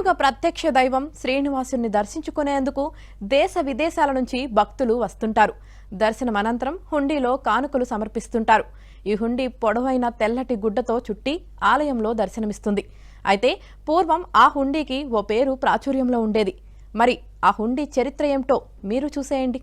కలియుగ ప్రత్యక్ష దైవం శ్రీనివాసుని దర్శించుకునేందుకు దేశ విదేశాల నుంచి భక్తులు వస్తుంటారు. దర్శనం అనంతరం హుండీలో కానుకలు సమర్పిస్తుంటారు. ఈ హుండీ పొడవైన తెల్లటి గుడ్డతో చుట్టి ఆలయంలో దర్శనమిస్తుంది. అయితే పూర్వం ఆ హుండీకి ఓ పేరు ప్రాచుర్యంలో ఉండేది. మరి ఆ హుండీ చరిత్ర ఏమిటో మీరు చూసేయండి.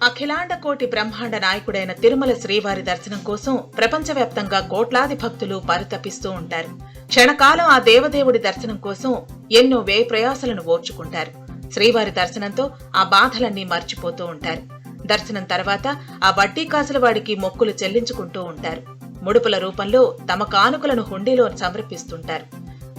అఖిలాండ కోటి బ్రహ్మాండ నాయకుడైన తిరుమల శ్రీవారి దర్శనం కోసం ప్రపంచవ్యాప్తంగా కోట్లాది భక్తులు పరితపిస్తూ ఉంటారు. క్షణకాలం ఆ దేవదేవుడి దర్శనం కోసం ఎన్నో వ్యయ ప్రయాసలను ఓర్చుకుంటారు. శ్రీవారి దర్శనంతో ఆ బాధలన్నీ మర్చిపోతూ ఉంటారు. దర్శనం తర్వాత ఆ వడ్డీ కాసుల వాడికి మొక్కులు చెల్లించుకుంటూ ఉంటారు. ముడుపుల రూపంలో తమ కానుకలను హుండీలో సమర్పిస్తుంటారు.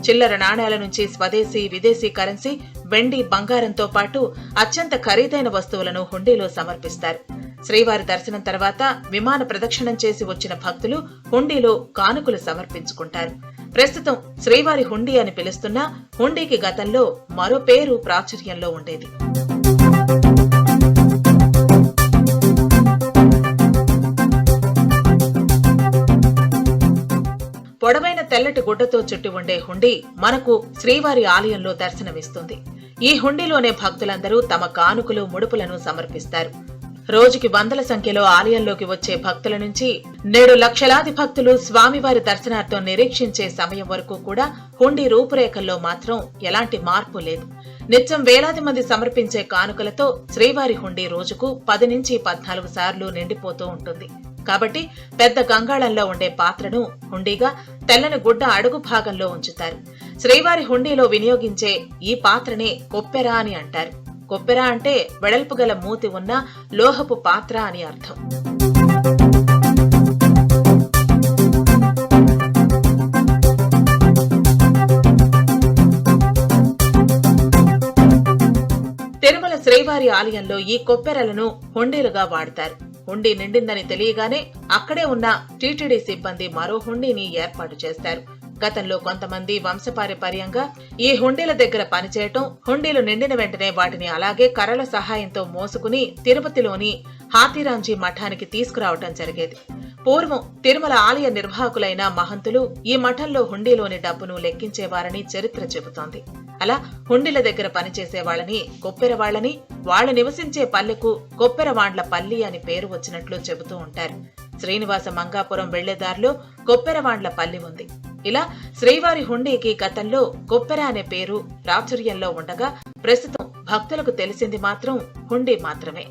చిల్లర నాణేల నుంచి స్వదేశీ విదేశీ కరెన్సీ, వెండి, బంగారంతో పాటు అత్యంత ఖరీదైన వస్తువులను హుండీలో సమర్పిస్తారు. శ్రీవారి దర్శనం తర్వాత విమాన ప్రదక్షిణం చేసి వచ్చిన భక్తులు హుండీలో కానుకలు సమర్పించుకుంటారు. ప్రస్తుతం శ్రీవారి హుండీ అని పిలుస్తున్న హుండీకి గతంలో మరో పేరు ప్రాచుర్యంలో ఉండేది. పొడవైన తెల్లటి గుడ్డతో చుట్టి ఉండే హుండీ మనకు శ్రీవారి ఆలయంలో దర్శనమిస్తుంది. ఈ హుండీలోనే భక్తులందరూ తమ కానుకలు, ముడుపులను సమర్పిస్తారు. రోజుకి వందల సంఖ్యలో ఆలయంలోకి వచ్చే భక్తుల నుంచి నేడు లక్షలాది భక్తులు స్వామివారి దర్శనార్థం నిరీక్షించే సమయం వరకు కూడా హుండీ రూపురేఖల్లో మాత్రం ఎలాంటి మార్పు లేదు. నిత్యం వేలాది మంది సమర్పించే కానుకలతో శ్రీవారి హుండీ రోజుకు 10 నుంచి 14 సార్లు నిండిపోతూ ఉంటుంది. కాబట్టి పెద్ద గంగాళంలో ఉండే పాత్రను హుండీగా తెల్లని గుడ్డ అడుగు భాగంలో ఉంచుతారు. శ్రీవారి హుండీలో వినియోగించే ఈ పాత్రనే కొప్పెర అని అంటారు. కొప్పెర అంటే వెడల్పు గల మూతి ఉన్న లోహపు పాత్ర అని అర్థం. తిరుమల శ్రీవారి ఆలయంలో ఈ కొప్పెరలను హుండీలుగా వాడతారు. హుండీ నిండిందని తెలియగానే అక్కడే ఉన్న టీటీడీ సిబ్బంది మరో హుండీని ఏర్పాటు చేస్తారు. గతంలో కొంతమంది వంశపారంపర్యంగా ఈ హుండీల దగ్గర పనిచేయటం, హుండీలు నిండిన వెంటనే వాటిని అలాగే కర్రల సహాయంతో మోసుకుని తిరుపతిలోని హాతీరాంజీ మఠానికి తీసుకురావటం జరిగేది. పూర్వం తిరుమల ఆలయ నిర్వాహకులైన మహంతులు ఈ మఠంలో హుండీలోని డబ్బును లెక్కించేవారని చరిత్ర చెబుతోంది. అలా హుండీల దగ్గర పనిచేసే వాళ్ళని కొప్పెరవాళ్లని, వాళ్లు నివసించే పల్లెకు కొప్పెరవాండ్ల పల్లి అని పేరు వచ్చినట్లు చెబుతూ ఉంటారు. శ్రీనివాస మంగాపురం వెళ్లేదారిలో కొప్పెరవాండ్ల పల్లి ఉంది. ఇలా శ్రీవారి హుండీకి గతంలో కొప్పెర అనే పేరు ప్రాచుర్యంలో ఉండగా ప్రస్తుతం భక్తులకు తెలిసింది మాత్రం హుండీ మాత్రమే.